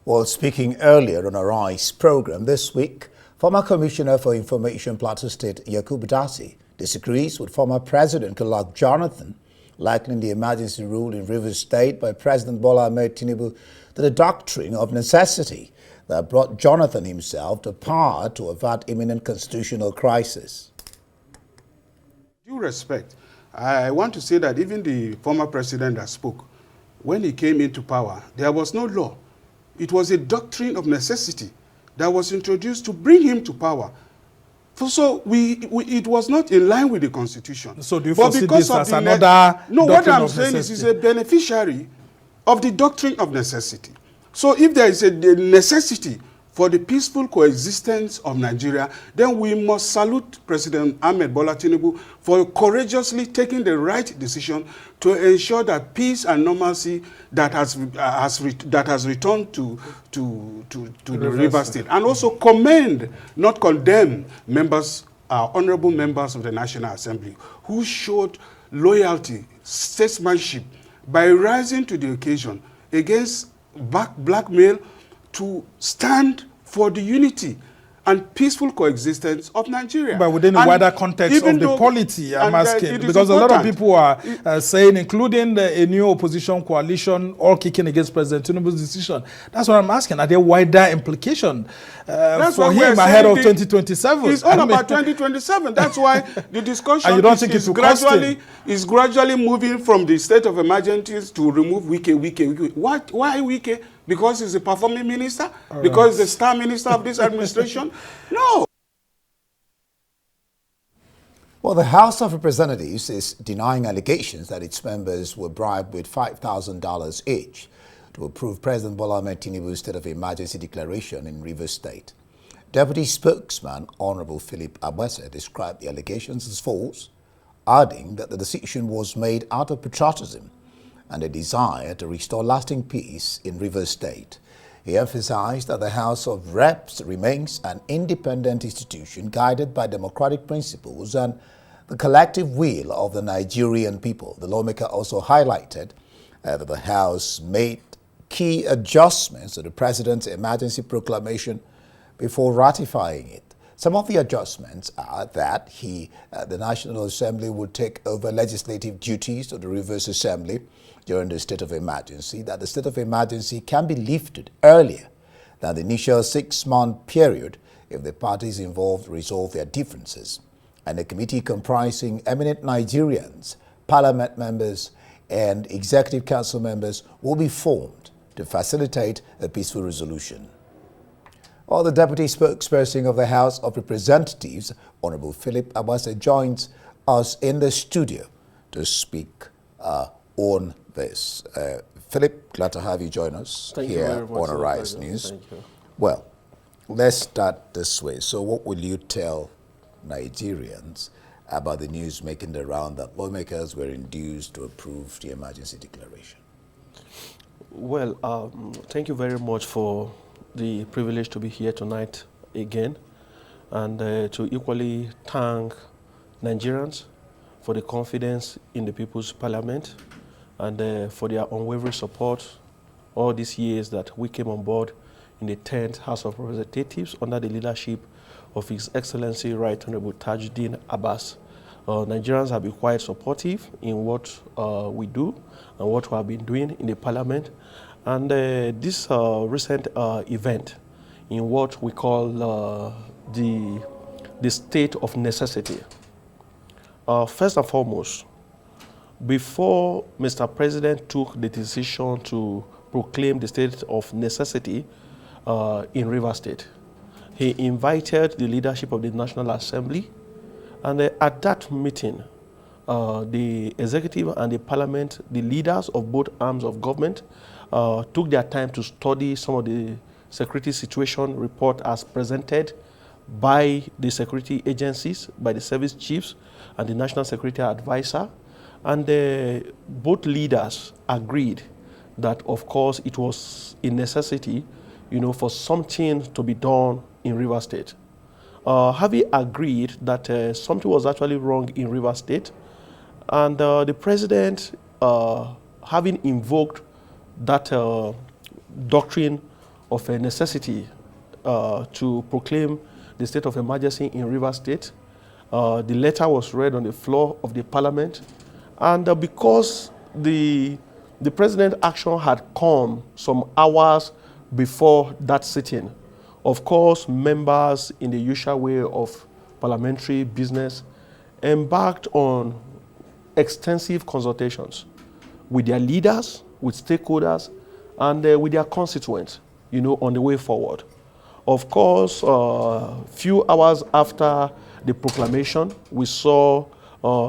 Well, speaking earlier on our ICE program this week, former Commissioner for Information Plateau State Philip Agbese disagrees with former President Goodluck Jonathan, likening the emergency rule in Rivers State by President Bola Ahmed Tinubu to the doctrine of necessity that brought Jonathan himself to power to avert imminent constitutional crisis. Due respect, I want to say that even the former president that spoke, when he came into power, there was no law. It was a doctrine of necessity that was introduced to bring him to power. So it was not in line with the Constitution. So do you foresee this as another No, what I'm saying is he's a beneficiary of the doctrine of necessity. So if there is a necessity for the peaceful coexistence of Nigeria, then we must salute President Ahmed Bola Tinubu for courageously taking the right decision to ensure that peace and normalcy that has returned to the River State, and also commend, not condemn, members, honorable members of the National Assembly who showed loyalty, statesmanship by rising to the occasion against blackmail to stand for the unity and peaceful coexistence of Nigeria. But within the wider context of the polity, I'm asking, because a lot of people are saying, including a new opposition coalition, all kicking against President Tinubu's decision. That's what I'm asking. Are there wider implications for him ahead of 2027? It's all about 2027. That's why the discussion and you don't think is gradually moving from the state of emergencies to remove Wike. Why Wike? Because he's a performing minister? All because he's the star minister of this administration? No. Well, the House of Representatives is denying allegations that its members were bribed with $5,000 each to approve President Bola Ahmed Tinubu's state of emergency declaration in Rivers State. Deputy spokesman Honorable Philip Agbese described the allegations as false, adding that the decision was made out of patriotism and a desire to restore lasting peace in Rivers State. He emphasized that the House of Reps remains an independent institution guided by democratic principles and the collective will of the Nigerian people. The lawmaker also highlighted that the House made key adjustments to the President's emergency proclamation before ratifying it. Some of the adjustments are that the National Assembly would take over legislative duties of the Rivers Assembly during the state of emergency, that the state of emergency can be lifted earlier than the initial 6-month period if the parties involved resolve their differences, and a committee comprising eminent Nigerians, parliament members, and executive council members will be formed to facilitate a peaceful resolution. Well, the deputy spokesperson of the House of Representatives, Honorable Philip Agbese, joins us in the studio to speak on this. Philip, glad to have you join us here on Arise News. Thank you. Well, let's start this way. So what will you tell Nigerians about the news making the round that lawmakers were induced to approve the emergency declaration? Well, thank you very much for the privilege to be here tonight again, and to equally thank Nigerians for the confidence in the People's Parliament and for their unwavering support all these years that we came on board in the 10th House of Representatives under the leadership of His Excellency Right Honorable Tajuddin Abbas. Nigerians have been quite supportive in what we do and what we have been doing in the Parliament. And this recent event in what we call the state of necessity. First and foremost, before Mr. President took the decision to proclaim the state of necessity in Rivers State, he invited the leadership of the National Assembly, and at that meeting, the executive and the parliament, the leaders of both arms of government, took their time to study some of the security situation report as presented by the security agencies, by the service chiefs and the National Security Advisor. And both leaders agreed that, of course, it was a necessity, for something to be done in Rivers State. Having agreed that something was actually wrong in Rivers State, and the president, having invoked that doctrine of a necessity to proclaim the state of emergency in Rivers State. The letter was read on the floor of the Parliament, and because the president's action had come some hours before that sitting, of course, members in the usual way of parliamentary business embarked on extensive consultations with their leaders, with stakeholders, and with their constituents, on the way forward. Of course, few hours after the proclamation, we saw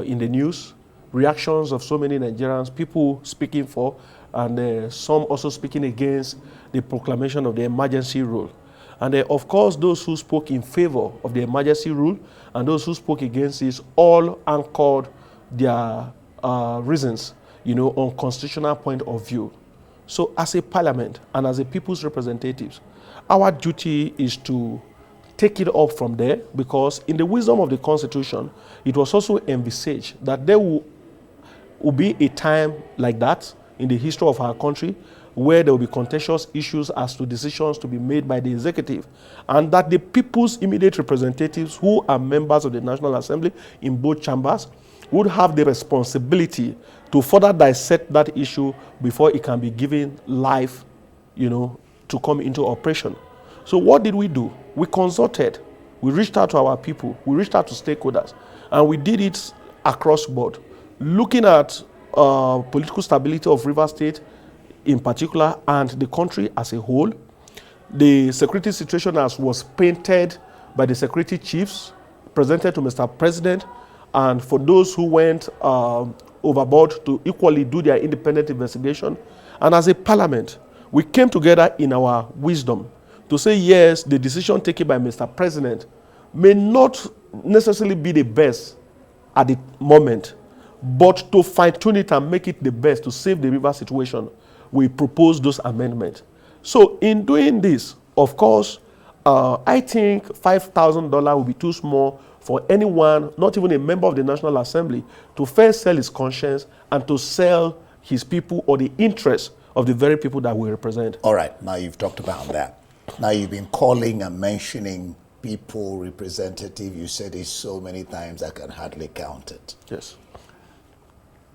in the news reactions of so many Nigerians, people speaking for, and some also speaking against the proclamation of the emergency rule. And of course, those who spoke in favor of the emergency rule and those who spoke against it all anchored their reasons, on constitutional point of view. So as a parliament and as a people's representatives, our duty is to take it up from there, because in the wisdom of the Constitution, it was also envisaged that there will be a time like that in the history of our country where there will be contentious issues as to decisions to be made by the executive, and that the people's immediate representatives, who are members of the National Assembly in both chambers, would have the responsibility to further dissect that issue before it can be given life, to come into operation. So what did we do? We consulted, we reached out to our people, we reached out to stakeholders, and we did it across board, looking at political stability of Rivers State in particular and the country as a whole. The security situation as was painted by the security chiefs, presented to Mr. President, and for those who went overboard to equally do their independent investigation. And as a parliament, we came together in our wisdom to say, yes, the decision taken by Mr. President may not necessarily be the best at the moment, but to fine-tune it and make it the best to save the river situation, we propose those amendments. So in doing this, of course, I think $5,000 will be too small for anyone, not even a member of the National Assembly, to first sell his conscience and to sell his people or the interests of the very people that we represent. All right, now you've talked about that. Now you've been calling and mentioning people, representative. You said it so many times I can hardly count it. Yes.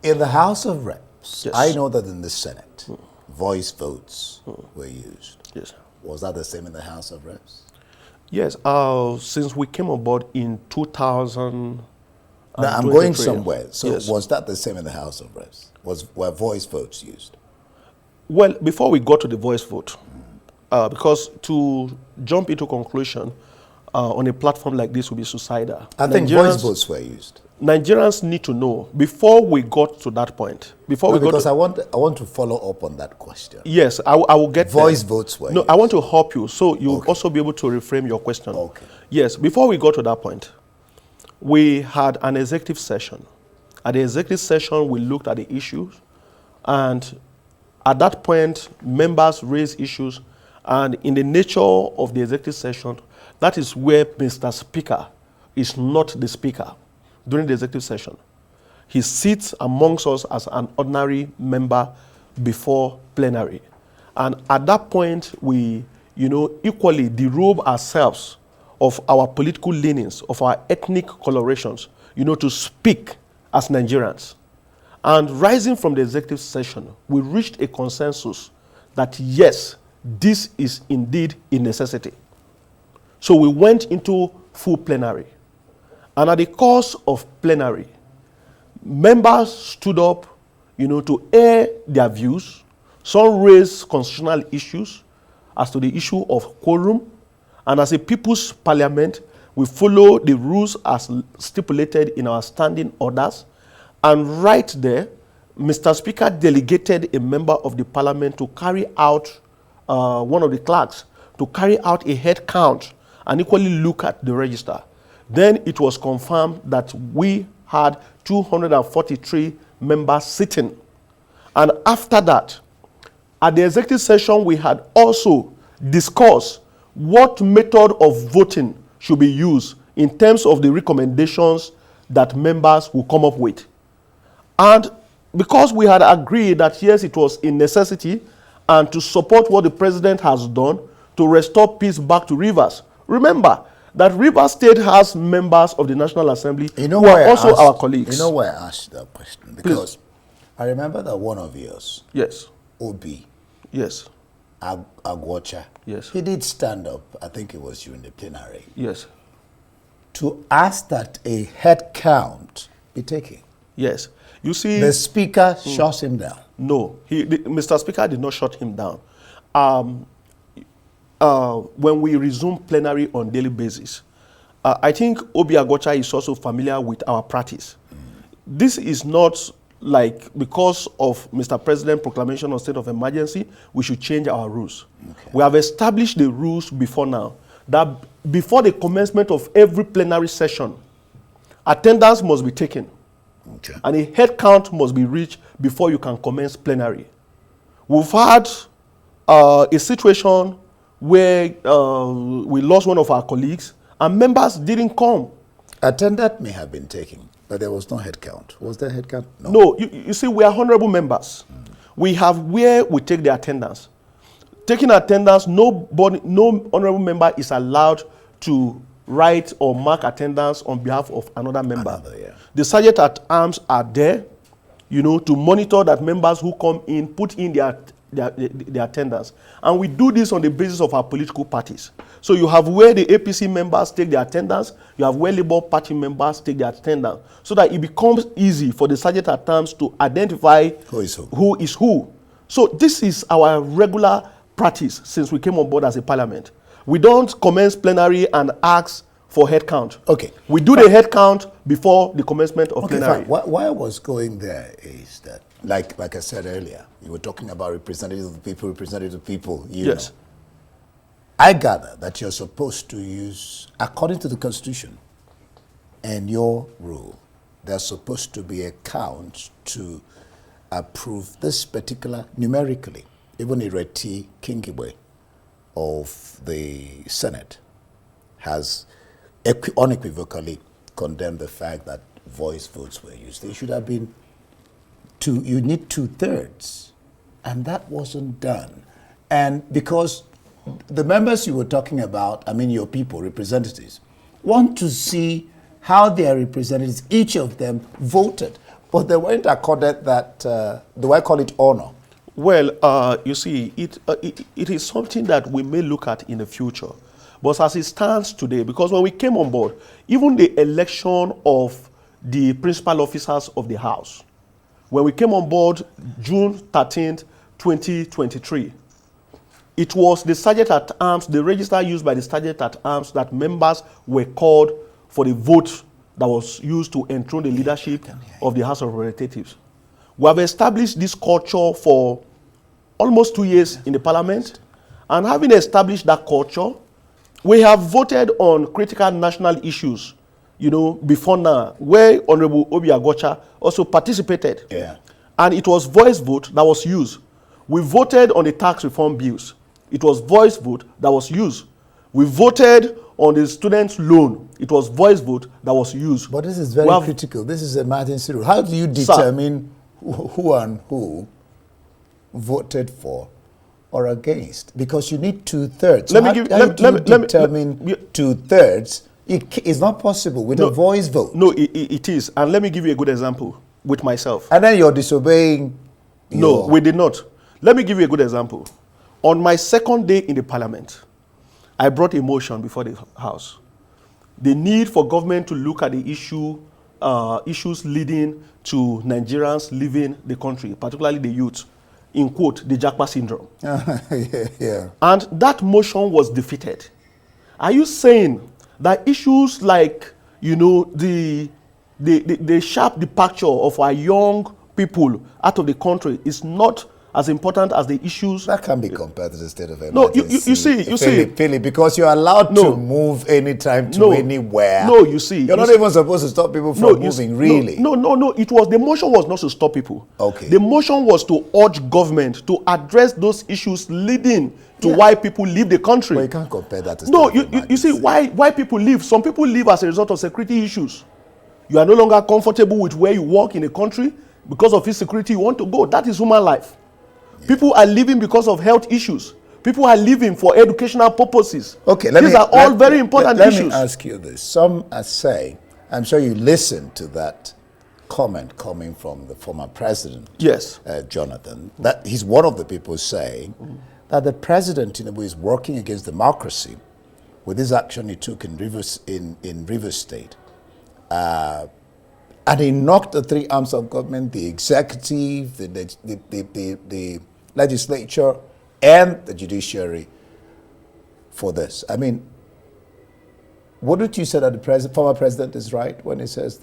In the House of Reps, yes. I know that in the Senate, voice votes were used. Yes. Was that the same in the House of Reps? Yes. Since we came on board in 2000. Now, I'm going somewhere. So yes. Was that the same in the House of Reps? Were voice votes used? Well, before we got to the voice vote, because to jump into conclusion on a platform like this would be suicidal. I think voice votes were used. Nigerians need to know before we got to that point. Because I want to follow up on that question. Yes, I will get voice there. Votes were No, used. I want to help you, so you'll also be able to reframe your question. Okay. Yes, before we got to that point, we had an executive session. At the executive session, we looked at the issues, and at that point, members raised issues, and in the nature of the executive session, that is where Mr. Speaker is not the speaker during the executive session. He sits amongst us as an ordinary member before plenary. And at that point, we, equally derobe ourselves of our political leanings, of our ethnic colorations, to speak as Nigerians. And rising from the executive session, we reached a consensus that yes, this is indeed a necessity. So we went into full plenary. And at the course of plenary, members stood up, to air their views. Some raised constitutional issues as to the issue of quorum. And as a people's parliament, we follow the rules as stipulated in our standing orders. And right there, Mr. Speaker delegated a member of the parliament to carry out, one of the clerks, to carry out a head count and equally look at the register. Then it was confirmed that we had 243 members sitting. And after that, at the executive session, we had also discussed what method of voting should be used in terms of the recommendations that members will come up with. And because we had agreed that yes, it was a necessity, and to support what the president has done, to restore peace back to Rivers. Remember that Rivers State has members of the National Assembly who are also our colleagues. You know why I asked that question? Because I remember that one of yours, yes, Obi, yes, Agwocha, yes, he did stand up, I think it was you in the plenary, yes, to ask that a head count be taken. yes. You see, the speaker shuts him down. No, Mr. Speaker did not shut him down. When we resume plenary on daily basis, I think Obi Agwocha is also familiar with our practice. This is not like because of Mr. President's proclamation of state of emergency, we should change our rules. Okay. We have established the rules before now that before the commencement of every plenary session, attendance must be taken. Okay. And a head count must be reached before you can commence plenary. We've had a situation where we lost one of our colleagues and members didn't come. Attendance may have been taken, but there was no head count. Was there head count? No, you see, we are honorable members. We have where we take the attendance. Taking attendance, no honorable member is allowed to write or mark attendance on behalf of another member. The sergeant at arms are there, to monitor that members who come in put in their attendance. And we do this on the basis of our political parties. So you have where the APC members take their attendance, you have where Labour Party members take their attendance, so that it becomes easy for the sergeant at arms to identify who is who. So this is our regular practice since we came on board as a parliament. We don't commence plenary and ask for head count. Okay. We do the head count before the commencement of plenary. Fine. Why I was going there is that, like I said earlier, you were talking about representatives of the people, Yes. know. I gather that you're supposed to use, according to the Constitution and your rule, there's supposed to be a count to approve this particular numerically. Even Ireti Kingiwe of the Senate has unequivocally condemned the fact that voice votes were used. They should have been you need 2/3, and that wasn't done. And because the members you were talking about, your people, representatives, want to see how their representatives, each of them, voted, but they weren't accorded that, do I call it honor? Well, you see, it is something that we may look at in the future. But as it stands today, because when we came on board, even the election of the principal officers of the House, when we came on board June 13th, 2023, it was the sergeant at arms, the register used by the sergeant at arms, that members were called for the vote that was used to enthrone the leadership of the House of Representatives. We have established this culture for almost 2 years in the parliament, and having established that culture, we have voted on critical national issues, before now, where Honorable Obi Agwocha also participated. Yeah. And it was voice vote that was used. We voted on the tax reform bills. It was voice vote that was used. We voted on the student loan. It was voice vote that was used. But this is very critical. This is emergency rule. How do you determine who and who voted for or against? Because you need 2/3. So how do you determine 2/3? It's not possible with a voice vote. No, it is. And let me give you a good example with myself. And then you're disobeying. No, we did not. Let me give you a good example. On my second day in the parliament, I brought a motion before the House. The need for government to look at the issues leading to Nigerians leaving the country, particularly the youth, in quote, the Japa syndrome. Yeah. And that motion was defeated. Are you saying that issues like, the sharp departure of our young people out of the country is not as important as the issues? That can be compared to the state of emergency. No, you see. Philip, because you're allowed to move anytime to anywhere. No, you see. You're not even supposed to stop people from moving, really. No. The motion was not to stop people. Okay. The motion was to urge government to address those issues leading to why people leave the country. Well, you can't compare that to No, you see, why people leave? Some people leave as a result of security issues. You are no longer comfortable with where you work in the country. Because of insecurity, you want to go. That is human life. People are leaving because of health issues. People are living for educational purposes. Okay, these are all very important issues. Let me ask you this. Some are saying, I'm sure you listened to that comment coming from the former president, yes, Jonathan, that he's one of the people saying that the president is working against democracy with this action he took in Rivers State. And he knocked the three arms of government, the executive, the legislature, and the judiciary for this. I mean, wouldn't you say that the former president is right when he says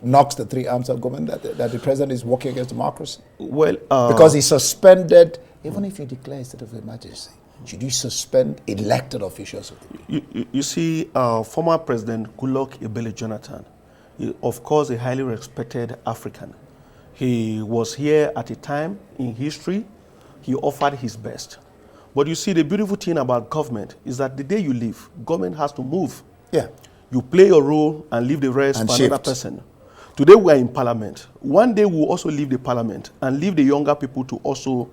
knocks the three arms of government, that the president is working against democracy? Well, because he suspended, even if you declare a state of emergency, should you suspend elected officials? You see, former President Goodluck Ebele Jonathan, of course, a highly respected African. He was here at a time in history. He offered his best. But you see, the beautiful thing about government is that the day you leave, government has to move. Yeah. You play your role and leave the rest and for shift. another person. Today we are in parliament. One day we'll also leave the parliament and leave the younger people to also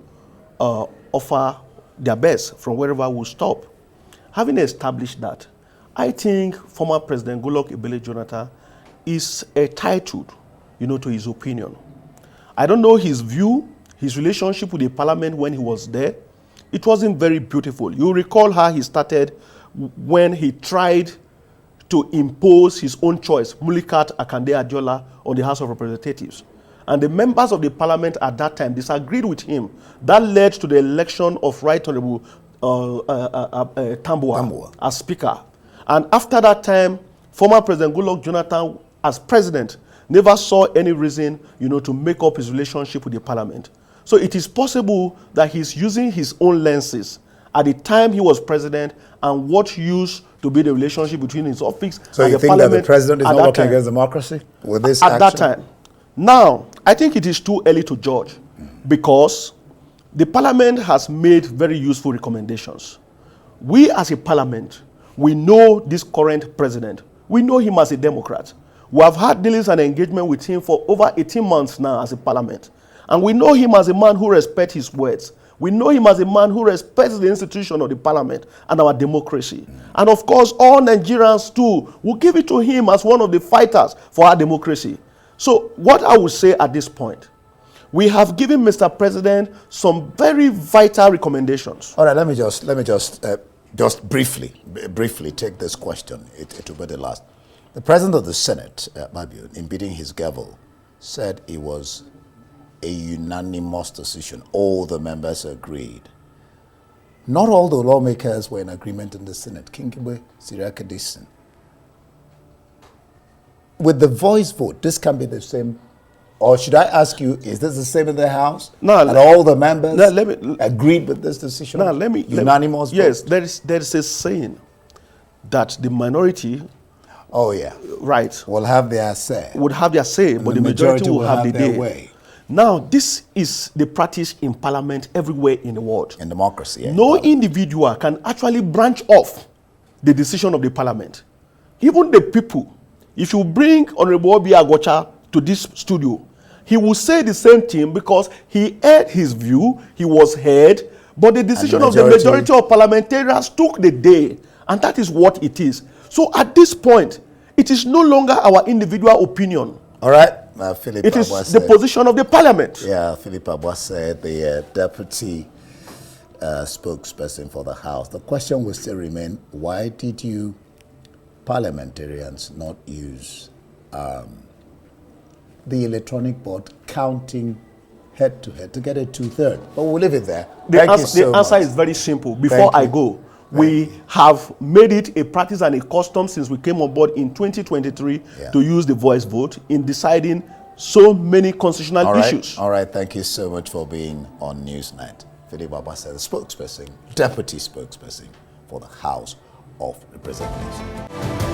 offer their best from wherever we'll stop. Having established that, I think former President Goodluck Ebele Jonathan is entitled, to his opinion. I don't know his view, his relationship with the parliament when he was there. It wasn't very beautiful. You recall how he started when he tried to impose his own choice, Mulikat Akande Adjola, on the House of Representatives. And the members of the parliament at that time disagreed with him. That led to the election of Right Honorable Tambuwa as Speaker. And after that time, former President Goodluck Jonathan, as President, never saw any reason, to make up his relationship with the parliament. So it is possible that he's using his own lenses at the time he was president and what used to be the relationship between his office so and you the think parliament. That the president is not working against democracy with this action? At that time. Now, I think it is too early to judge because the parliament has made very useful recommendations. We as a parliament, we know this current president. We know him as a Democrat. We have had dealings and engagement with him for over 18 months now as a parliament. And we know him as a man who respects his words. We know him as a man who respects the institution of the parliament and our democracy. And of course, all Nigerians too will give it to him as one of the fighters for our democracy. So what I would say at this point, we have given Mr. President some very vital recommendations. All right, let me just briefly take this question. It will be the last. The President of the Senate, Mabiu, in bidding his gavel, said it was a unanimous decision. All the members agreed. Not all the lawmakers were in agreement in the Senate. Kinkigbe, Siriaka Dixon. With the voice vote, this can be the same. Or should I ask you, is this the same in the House? No, and all the members agreed with this decision? No, unanimous vote? Yes, there is a saying that the minority, oh yeah, right, will have their say. Would have their say, but the majority will have their way. Now, this is the practice in parliament everywhere in the world. In democracy, yeah. No individual can actually branch off the decision of the parliament. Even the people, if you bring Honorable Obi Agwocha to this studio, he will say the same thing because he heard his view, he was heard, but the decision of the majority of parliamentarians took the day, and that is what it is. So at this point, it is no longer our individual opinion. All right. Philip it is Agbese, the position of the parliament. Yeah, Philip Agbese, the deputy spokesperson for the House. The question will still remain, why did you parliamentarians not use the electronic board counting head to head to get a 2/3? But we'll leave it there. The answer is very simple. Before I go, we have made it a practice and a custom since we came on board in 2023 to use the voice vote in deciding so many constitutional issues. All right, thank you so much for being on Newsnight. Philip Agbese, the spokesperson, deputy spokesperson for the House of Representatives.